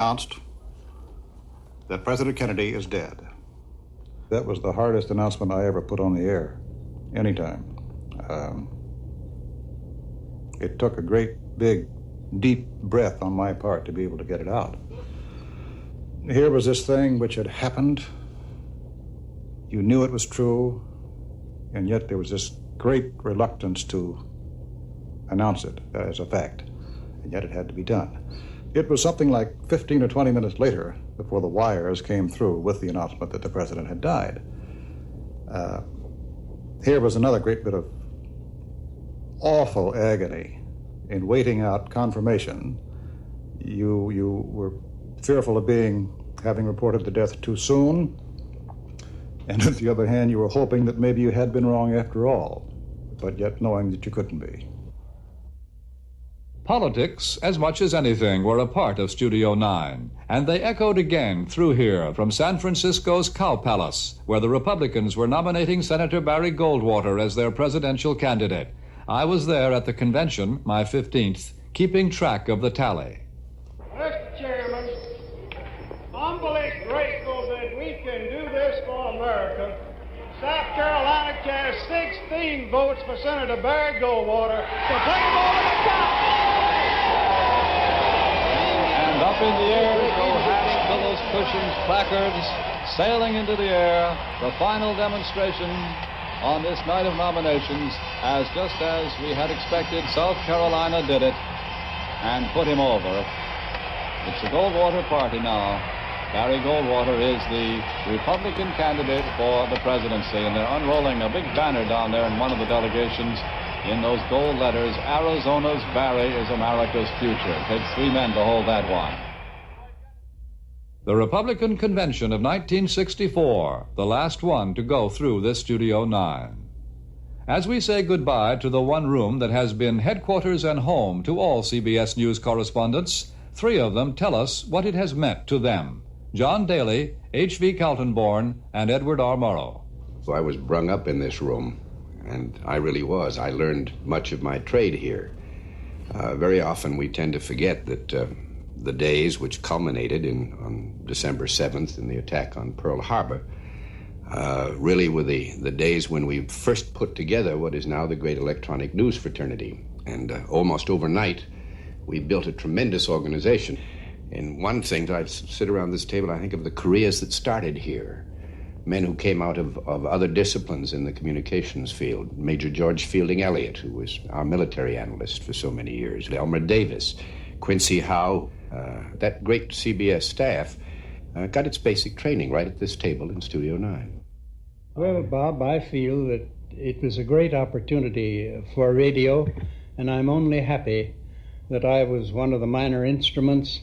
announced that President Kennedy is dead. That was the hardest announcement I ever put on the air, anytime. It took a great, big, deep breath on my part to be able to get it out. Here was this thing which had happened. You knew it was true, and yet there was this great reluctance to announce it as a fact, and yet it had to be done. It was something like 15 or 20 minutes later before the wires came through with the announcement that the president had died. Here was another great bit of awful agony in waiting out confirmation. You were fearful of having reported the death too soon, and on the other hand, you were hoping that maybe you had been wrong after all, but yet knowing that you couldn't be. Politics, as much as anything, were a part of Studio 9, and they echoed again through here from San Francisco's Cow Palace, where the Republicans were nominating Senator Barry Goldwater as their presidential candidate. I was there at the convention, my 15th, keeping track of the tally. Mr. Chairman, humbly grateful that we can do this for America. South Carolina cast 16 votes for Senator Barry Goldwater to take him over the top. And up in the air go hats, pillows, cushions, placards, sailing into the air, the final demonstration on this night of nominations, just as we had expected, South Carolina did it and put him over. It's the Goldwater party now. Barry Goldwater is the Republican candidate for the presidency, and they're unrolling a big banner down there in one of the delegations in those gold letters, Arizona's Barry is America's future. It takes 3 men to hold that one. The Republican Convention of 1964, the last one to go through this Studio 9. As we say goodbye to the one room that has been headquarters and home to all CBS News correspondents, 3 of them tell us what it has meant to them. John Daly, H.V. Kaltenborn, and Edward R. Morrow. So I was brung up in this room, and I really was. I learned much of my trade here. Very often we tend to forget that the days which culminated on December 7th in the attack on Pearl Harbor really were the days when we first put together what is now the great electronic news fraternity. And almost overnight, we built a tremendous organization. And one thing, I sit around this table, I think of the careers that started here. Men who came out of other disciplines in the communications field. Major George Fielding Elliott, who was our military analyst for so many years. Elmer Davis, Quincy Howe. That great CBS staff got its basic training right at this table in Studio 9. Well, Bob, I feel that it was a great opportunity for radio, and I'm only happy that I was one of the minor instruments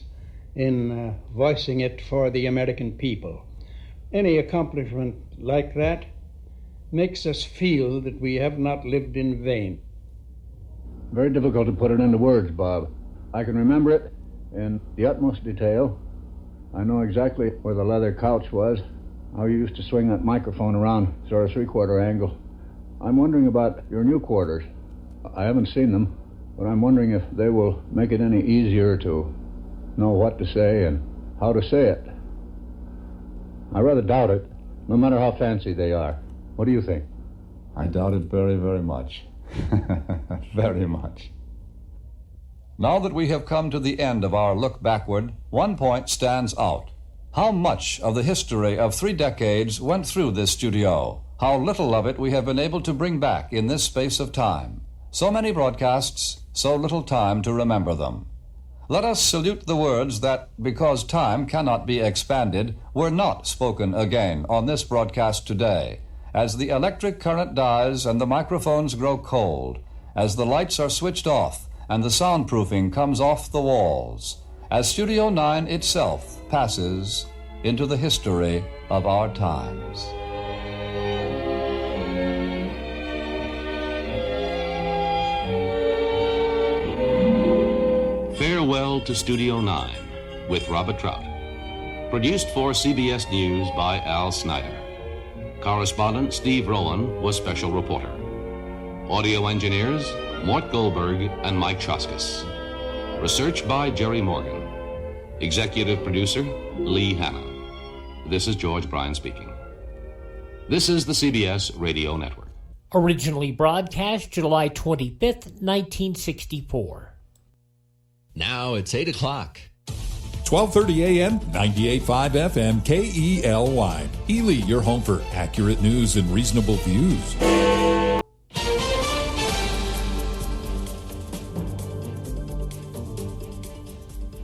in voicing it for the American people. Any accomplishment like that makes us feel that we have not lived in vain. Very difficult to put it into words, Bob. I can remember it in the utmost detail. I know exactly where the leather couch was, how you used to swing that microphone around sort of 3/4 angle. I'm wondering about your new quarters. I haven't seen them, but I'm wondering if they will make it any easier to know what to say and how to say it. I rather doubt it, no matter how fancy they are. What do you think? I doubt it very, very much. Very much. Now that we have come to the end of our look backward, one point stands out. How much of the history of 3 decades went through this studio? How little of it we have been able to bring back in this space of time. So many broadcasts, so little time to remember them. Let us salute the words that, because time cannot be expanded, were not spoken again on this broadcast today. As the electric current dies and the microphones grow cold, as the lights are switched off and the soundproofing comes off the walls, as Studio 9 itself passes into the history of our times. Farewell to Studio 9 with Robert Trout. Produced for CBS News by Al Snyder. Correspondent Steve Rowan was special reporter. Audio engineers Mort Goldberg and Mike Choskis. Research by Jerry Morgan. Executive producer, Lee Hanna. This is George Bryan speaking. This is the CBS Radio Network. Originally broadcast July 25th, 1964. Now it's 8 o'clock. 12:30 a.m., 98.5 FM, KELY. Ely, your home for accurate news and reasonable views.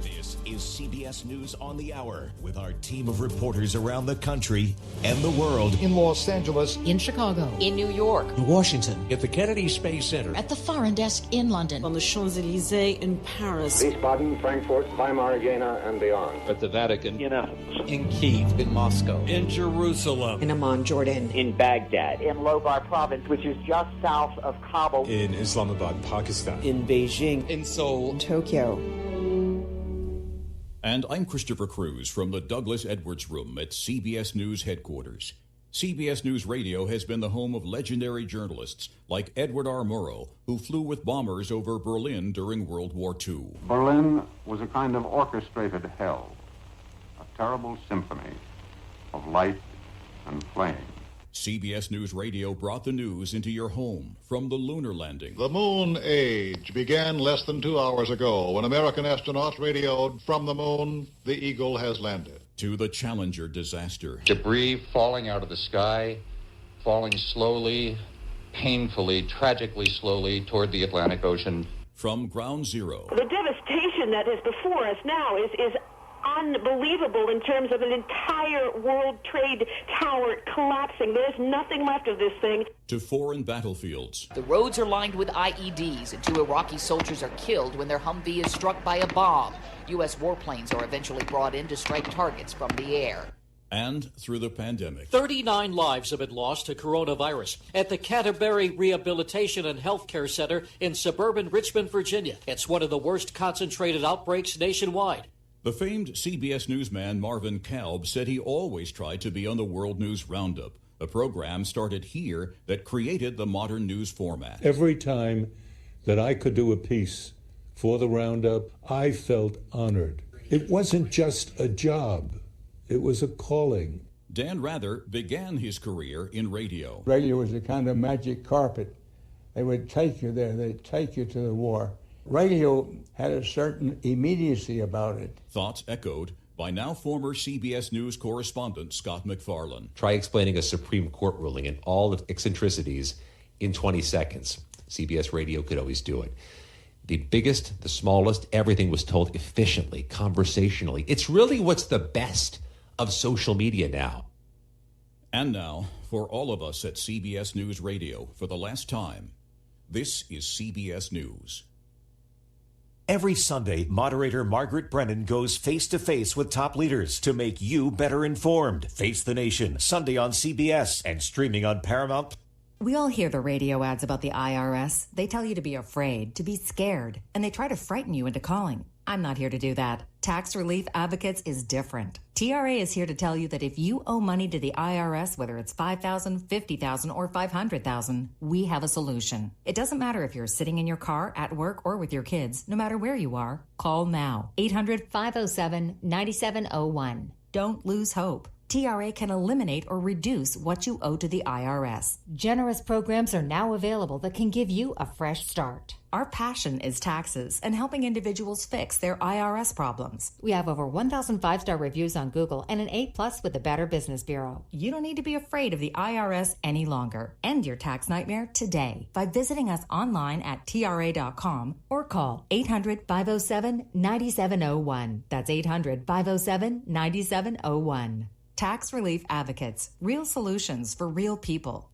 This is CBS News on the Hour with our team of reporters around the country and the world. In Los Angeles, in Chicago, in New York, in Washington, at the Kennedy Space Center, at the Foreign Desk in London, on the Champs-Élysées in Paris, Wiesbaden, Frankfurt, Weimar, Jena, and beyond, at the Vatican, in Athens, in Kyiv, in Moscow, in Jerusalem, in Amman, Jordan, in Baghdad, in Logar Province, which is just south of Kabul, in Islamabad, Pakistan, in Beijing, in Seoul, in Tokyo. And I'm Christopher Cruz from the Douglas Edwards Room at CBS News headquarters. CBS News Radio has been the home of legendary journalists like Edward R. Murrow, who flew with bombers over Berlin during World War II. Berlin was a kind of orchestrated hell, a terrible symphony of light and flame. CBS News Radio brought the news into your home from the lunar landing. The moon age began less than 2 hours ago when American astronauts radioed from the moon, the Eagle has landed. To the Challenger disaster. Debris falling out of the sky, falling slowly, painfully, tragically slowly toward the Atlantic Ocean. From Ground Zero. The devastation that is before us now is unbelievable in terms of an entire World Trade Tower collapsing. There's nothing left of this thing. To foreign battlefields. The roads are lined with IEDs, and 2 Iraqi soldiers are killed when their Humvee is struck by a bomb. U.S. warplanes are eventually brought in to strike targets from the air. And through the pandemic. 39 lives have been lost to coronavirus at the Canterbury Rehabilitation and Healthcare Center in suburban Richmond, Virginia. It's one of the worst concentrated outbreaks nationwide. The famed CBS newsman Marvin Kalb said he always tried to be on the World News Roundup, a program started here that created the modern news format. Every time that I could do a piece for the Roundup, I felt honored. It wasn't just a job, it was a calling. Dan Rather began his career in radio. Radio was a kind of magic carpet. They would take you there, they'd take you to the war. Radio had a certain immediacy about it. Thoughts echoed by now former CBS News correspondent Scott MacFarlane. Try explaining a Supreme Court ruling and all its eccentricities in 20 seconds. CBS Radio could always do it. The biggest, the smallest, everything was told efficiently, conversationally. It's really what's the best of social media now. And now, for all of us at CBS News Radio, for the last time, this is CBS News. Every Sunday, moderator Margaret Brennan goes face-to-face with top leaders to make you better informed. Face the Nation, Sunday on CBS and streaming on Paramount. We all hear the radio ads about the IRS. They tell you to be afraid, to be scared, and they try to frighten you into calling. I'm not here to do that. Tax Relief Advocates is different. TRA is here to tell you that if you owe money to the IRS, whether it's $5,000, $50,000, or $500,000, we have a solution. It doesn't matter if you're sitting in your car, at work, or with your kids. No matter where you are, call now. 800-507-9701. Don't lose hope. TRA can eliminate or reduce what you owe to the IRS. Generous programs are now available that can give you a fresh start. Our passion is taxes and helping individuals fix their IRS problems. We have over 1,000 5-star reviews on Google and an A+ with the Better Business Bureau. You don't need to be afraid of the IRS any longer. End your tax nightmare today by visiting us online at TRA.com or call 800-507-9701. That's 800-507-9701. Tax Relief Advocates. Real solutions for real people.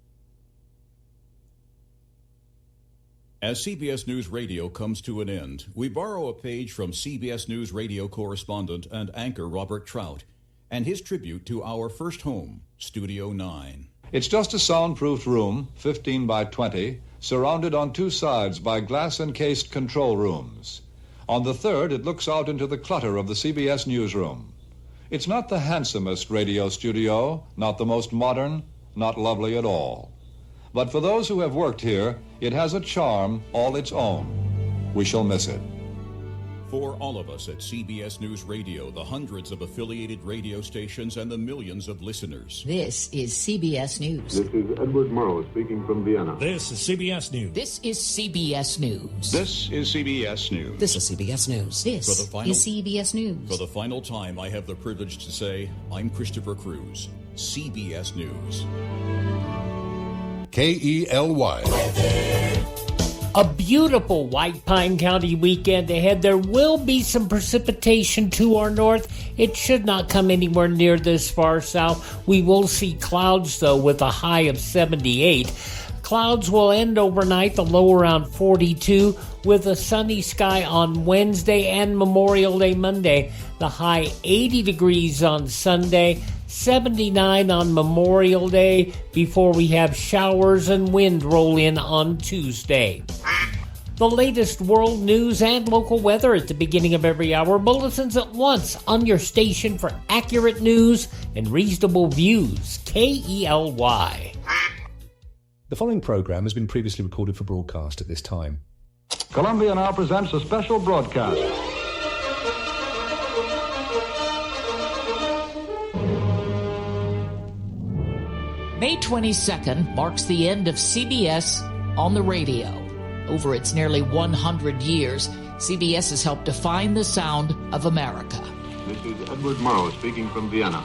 As CBS News Radio comes to an end, we borrow a page from CBS News Radio correspondent and anchor Robert Trout and his tribute to our first home, Studio 9. It's just a soundproofed room, 15 by 20, surrounded on 2 sides by glass-encased control rooms. On the third, it looks out into the clutter of the CBS newsroom. It's not the handsomest radio studio, not the most modern, not lovely at all. But for those who have worked here, it has a charm all its own. We shall miss it. For all of us at CBS News Radio, the hundreds of affiliated radio stations, and the millions of listeners. This is CBS News. This is Edward Murrow speaking from Vienna. This is CBS News. This is CBS News. This is CBS News. This is CBS News. This is CBS News. For the final time, I have the privilege to say, I'm Christopher Cruz, CBS News. KELY. A beautiful White Pine County weekend ahead. There will be some precipitation to our north. It should not come anywhere near this far south. We will see clouds, though, with a high of 78. Clouds will end overnight, the low around 42, with a sunny sky on Wednesday and Memorial Day Monday. The high 80 degrees on Sunday, 79 on Memorial Day, before we have showers and wind roll in on Tuesday. The latest world news and local weather at the beginning of every hour. Bulletins at once on your station for accurate news and reasonable views. KELY. The following program has been previously recorded for broadcast at this time. Columbia now presents a special broadcast. May 22nd marks the end of CBS on the radio. Over its nearly 100 years, CBS has helped define the sound of America. This is Edward Murrow speaking from Vienna.